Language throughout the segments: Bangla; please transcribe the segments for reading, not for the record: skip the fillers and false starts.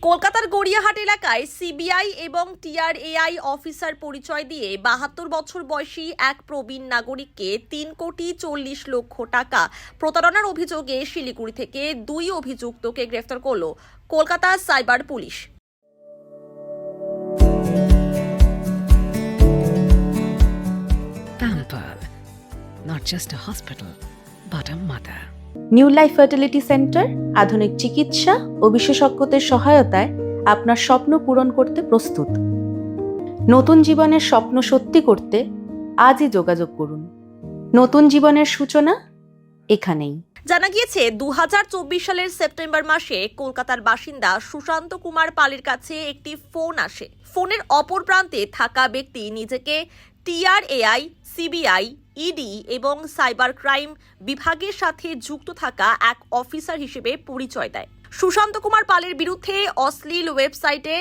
কলকাতার গড়িয়াহাট এলাকায় সিবিআই এবং টিআরএআই অফিসার পরিচয় দিয়ে ৭২ বছর বয়সী এক প্রবীণ নাগরিককে ৩,৪০,০০,০০০ টাকা প্রতারণার অভিযোগে শিলিগুড়ি থেকে ২ অভিযুক্তকে গ্রেফতার করল Kolkata cyber police. Pampered, not just a hospital, but a mother. New life fertility centre আধুনিক চিকিৎসা ও বিশেষজ্ঞদের সহায়তায় আপনার স্বপ্ন পূরণ করতে প্রস্তুত। নতুন জীবনের স্বপ্ন সত্যি করতে আজই যোগাযোগ করুন। নতুন জীবনের সূচনা এখানেই। জানা গিয়েছে ২০২৪ সালের সেপ্টেম্বর মাসে কলকাতার বাসিন্দা সুশান্ত কুমার পালের কাছে একটি ফোন আসে। ফোনের অপর প্রান্তে থাকা ব্যক্তি নিজেকে টিআরএআই, সিবিআই, ইডি এবং সাইবার ক্রাইম বিভাগের সাথে যুক্ত থাকা এক অফিসার হিসেবে পরিচয় দেয়। সুশান্ত কুমার পালের বিরুদ্ধে অশ্লীল ওয়েবসাইটে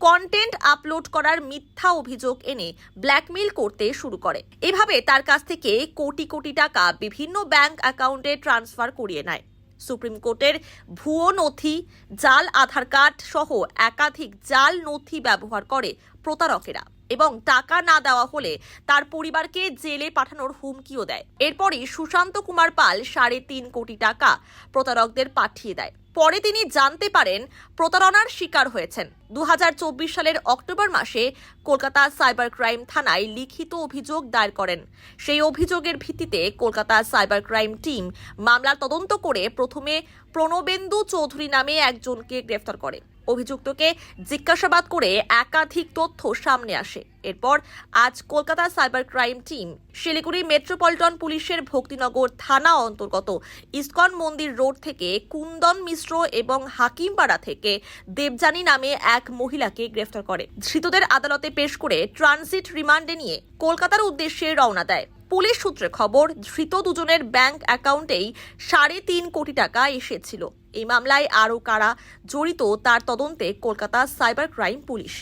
কন্টেন্ট আপলোড করার মিথ্যা অভিযোগ এনে ব্ল্যাকমেইল করতে শুরু করে। এভাবে তার কাছ থেকে কোটি কোটি টাকা বিভিন্ন ব্যাংক অ্যাকাউন্টে ট্রান্সফার করিয়ে নেয়। সুপ্রিম কোর্টের ভুয়ো নথি, জাল আধার কার্ড সহ একাধিক জাল নথি ব্যবহার করে প্রতারকেরা এবং টাকা না দেওয়া হলে তার পরিবারকে জেলে পাঠানোর হুমকিও দেয়। এরপরই সুশান্ত কুমার পাল ৩.৫ কোটি টাকা প্রতারকদের পাঠিয়ে দেয়। পরে তিনি জানতে পারেন প্রতারণার শিকার হয়েছেন। ২০২৪ সালের অক্টোবর মাসে কলকাতা সাইবার ক্রাইম থানায় লিখিত অভিযোগ দায়ের করেন। সেই অভিযোগের ভিত্তিতে কলকাতা সাইবার ক্রাইম টিম মামলার তদন্ত করে প্রথমে প্রণবেন্দু চৌধুরী নামে একজনকে গ্রেফতার করে। অভিযুক্তকে জিজ্ঞাসাবাদ করে একাধিক তথ্য সামনে আসে। এরপর আজ Kolkata cyber crime team Siliguri metropolitan পুলিশের ভক্তিনগর থানা অন্তর্গত ইস্কন মন্দির রোড থেকে কুন্দন মিশ্র এবং হাকিমপাড়া থেকে দেবযানী নামে এক মহিলাকে গ্রেফতার করে। ধৃতদের আদালতে পেশ করে ট্রানজিট রিমান্ডে নিয়ে কলকাতার উদ্দেশ্যে রওনা দেয়। পুলিশ সূত্রে খবর, ধৃত দুজনের ব্যাংক অ্যাকাউন্টেই ৩.৫ কোটি টাকা এসেছিল। এই মামলায় আরও কারা জড়িত তার তদন্তে কলকাতা সাইবার ক্রাইম পুলিশ।